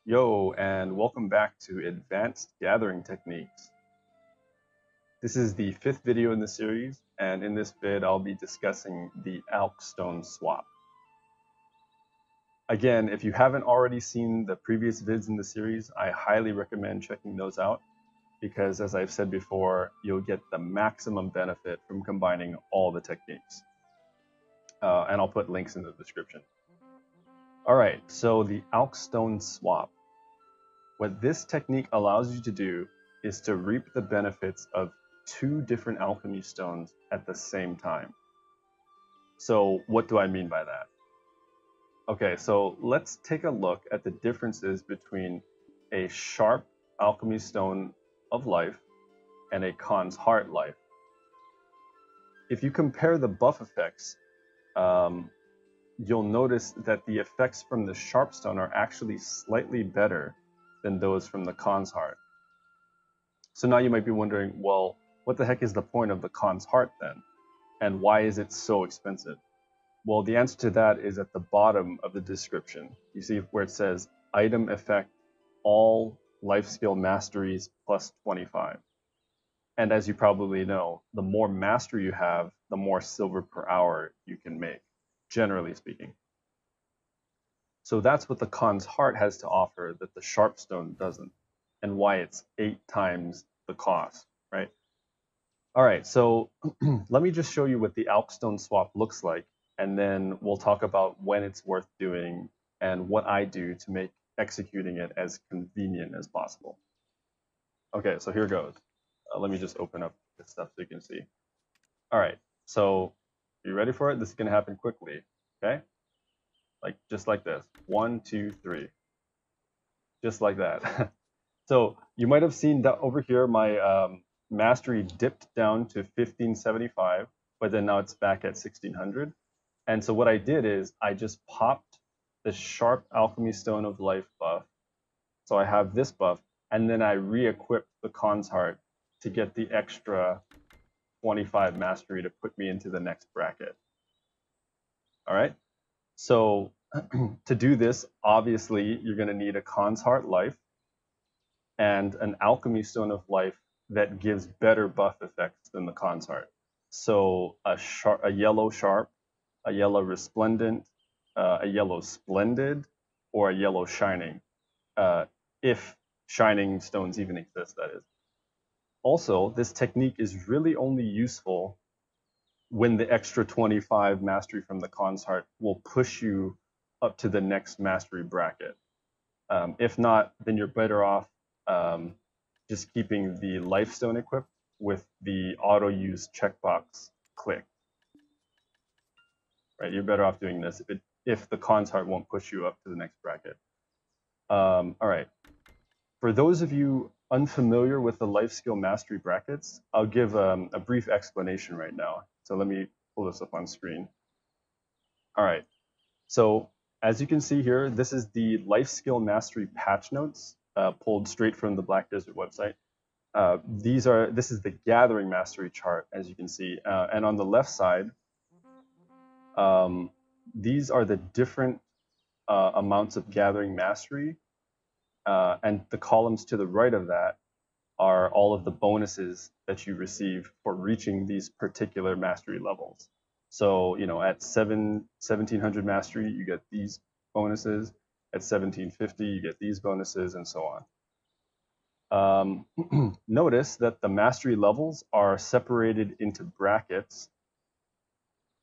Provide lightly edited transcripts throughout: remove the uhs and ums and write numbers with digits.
Yo, and welcome back to Advanced Gathering Techniques. This is the fifth video in the series, and in this vid I'll be discussing the ALCHEMY swap. Again, if you haven't already seen the previous vids in the series, I highly recommend checking those out because, as I've said before, you'll get the maximum benefit from combining all the techniques. And I'll put links in the description. Alright, so the ALCHEMY swap. What this technique allows you to do is to reap the benefits of two different alchemy stones at the same time. So what do I mean by that? Okay, so let's take a look at the differences between a sharp alchemy stone of life and a Khan's heart life. If you compare the buff effects, you'll notice that the effects from the sharp stone are actually slightly better than those from the Khan's heart. So now you might be wondering, well, what the heck is the point of the Khan's heart then? And why is it so expensive? Well, the answer to that is at the bottom of the description. You see where it says, item effect, all life skill masteries plus 25. And as you probably know, the more mastery you have, the more silver per hour you can make, generally speaking. So that's what the Khan's heart has to offer that the sharp stone doesn't, and why it's 8 times the cost, right? All right, so let me just show you what the ALCHEMY swap looks like, and then we'll talk about when it's worth doing and what I do to make executing it as convenient as possible. Okay, so here goes. Let me just open up this stuff so you can see. All right, so are you ready for it? This is going to happen quickly, okay? Just like this. 1, 2, 3. Just like that. So you might have seen that over here, my mastery dipped down to 1575, but then now it's back at 1600. And so what I did is I just popped the sharp alchemy stone of life buff. So I have this buff, and then I re-equipped the Khan's heart to get the extra 25 mastery to put me into the next bracket. All right. So to do this, obviously, you're going to need a Khan's heart life and an alchemy stone of life that gives better buff effects than the Khan's heart. So a yellow sharp, a yellow resplendent, a yellow splendid, or a yellow shining, if shining stones even exist, that is. Also, this technique is really only useful when the extra 25 mastery from the Khan's heart will push you up to the next mastery bracket. If not, then you're better off just keeping the life stone equipped with the auto use checkbox clicked. Right, you're better off doing this if the Khan's heart won't push you up to the next bracket. All right, for those of you unfamiliar with the life skill mastery brackets, I'll give a brief explanation right now. So let me pull this up on screen. All right, so as you can see here, this is the life skill mastery patch notes pulled straight from the Black Desert website. This is the gathering mastery chart, as you can see, and on the left side, these are the different amounts of gathering mastery, and the columns to the right of that are all of the bonuses that you receive for reaching these particular mastery levels. So, you know, at 1700 mastery, you get these bonuses. At 1750, you get these bonuses, and so on. Notice that the mastery levels are separated into brackets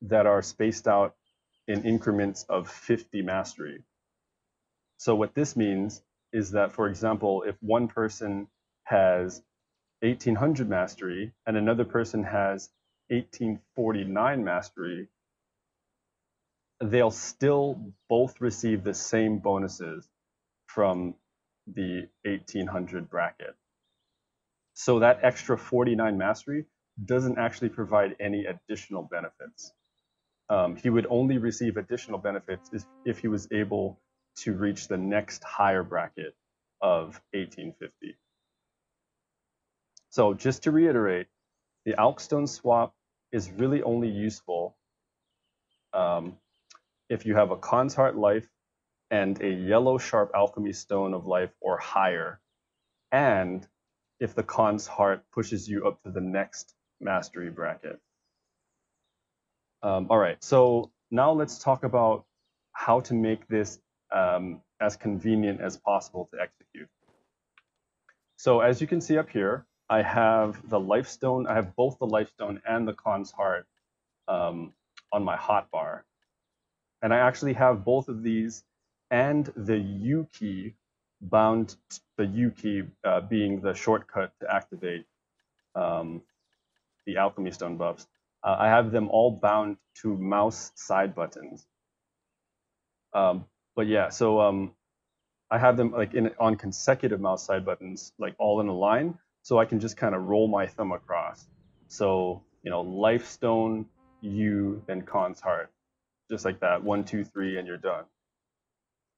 that are spaced out in increments of 50 mastery. So what this means is that, for example, if one person has 1800 mastery and another person has 1849 mastery, they'll still both receive the same bonuses from the 1800 bracket. So that extra 49 mastery doesn't actually provide any additional benefits. He would only receive additional benefits if he was able to reach the next higher bracket of 1850. So just to reiterate, the ALCHEMY swap is really only useful if you have a Khan's heart life and a yellow sharp alchemy stone of life or higher, and if the Khan's heart pushes you up to the next mastery bracket. All right, so now let's talk about how to make this as convenient as possible to execute. So as you can see up here, I have the lifestone. I have both the lifestone and the Khan's heart on my hotbar. And I actually have both of these and the U key bound, the U key being the shortcut to activate the alchemy stone buffs. I have them all bound to mouse side buttons. But yeah, so I have them like on consecutive mouse side buttons, like all in a line, so I can just kind of roll my thumb across. So, you know, lifestone, U, then Khan's heart, just like that, 1, 2, 3, and you're done.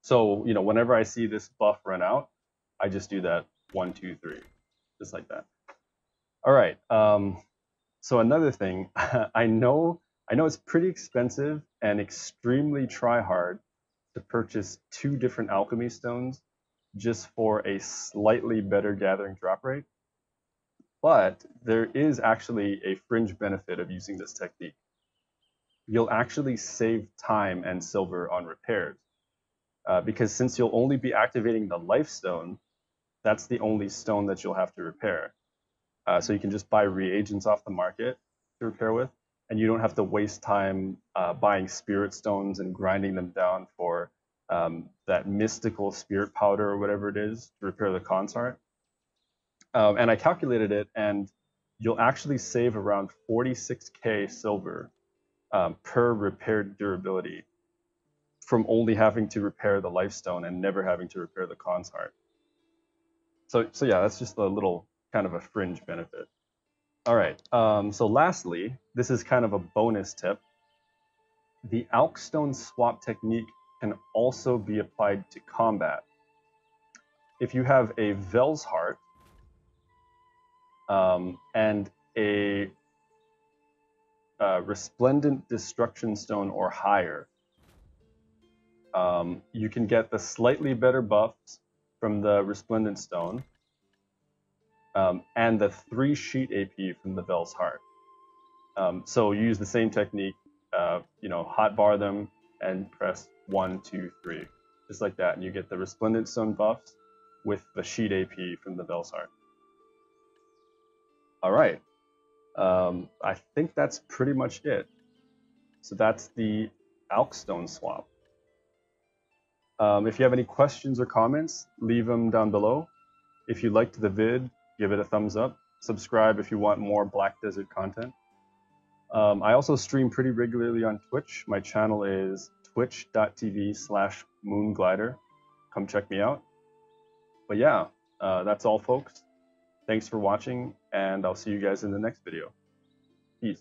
So, you know, whenever I see this buff run out, I just do that 1, 2, 3, just like that. All right. So another thing, I know it's pretty expensive and extremely try hard to purchase 2 different alchemy stones just for a slightly better gathering drop rate. But there is actually a fringe benefit of using this technique. You'll actually save time and silver on repairs. Because since you'll only be activating the life stone, that's the only stone that you'll have to repair. So you can just buy reagents off the market to repair with, and you don't have to waste time buying spirit stones and grinding them down for that mystical spirit powder or whatever it is to repair the Khan's heart. And I calculated it, and you'll actually save around 46k silver per repaired durability from only having to repair the life stone and never having to repair the Khan's heart. So yeah, that's just a little kind of a fringe benefit. All right, so lastly, this is kind of a bonus tip. The Alchstone swap technique can also be applied to combat. If you have a Vel's heart and a resplendent destruction stone or higher, you can get the slightly better buffs from the resplendent stone and the 3 sheet AP from the Vel's heart. So you use the same technique, you know, hotbar them and press 1, 2, 3, just like that, and you get the resplendent stone buffs with the sheet AP from the Vel's heart. All right, I think that's pretty much it. So that's the Alchstone swap. If you have any questions or comments, leave them down below. If you liked the vid, give it a thumbs up. Subscribe if you want more Black Desert content. I also stream pretty regularly on Twitch. My channel is twitch.tv/moonglider. Come check me out. But yeah, that's all, folks. Thanks for watching, and I'll see you guys in the next video. Peace.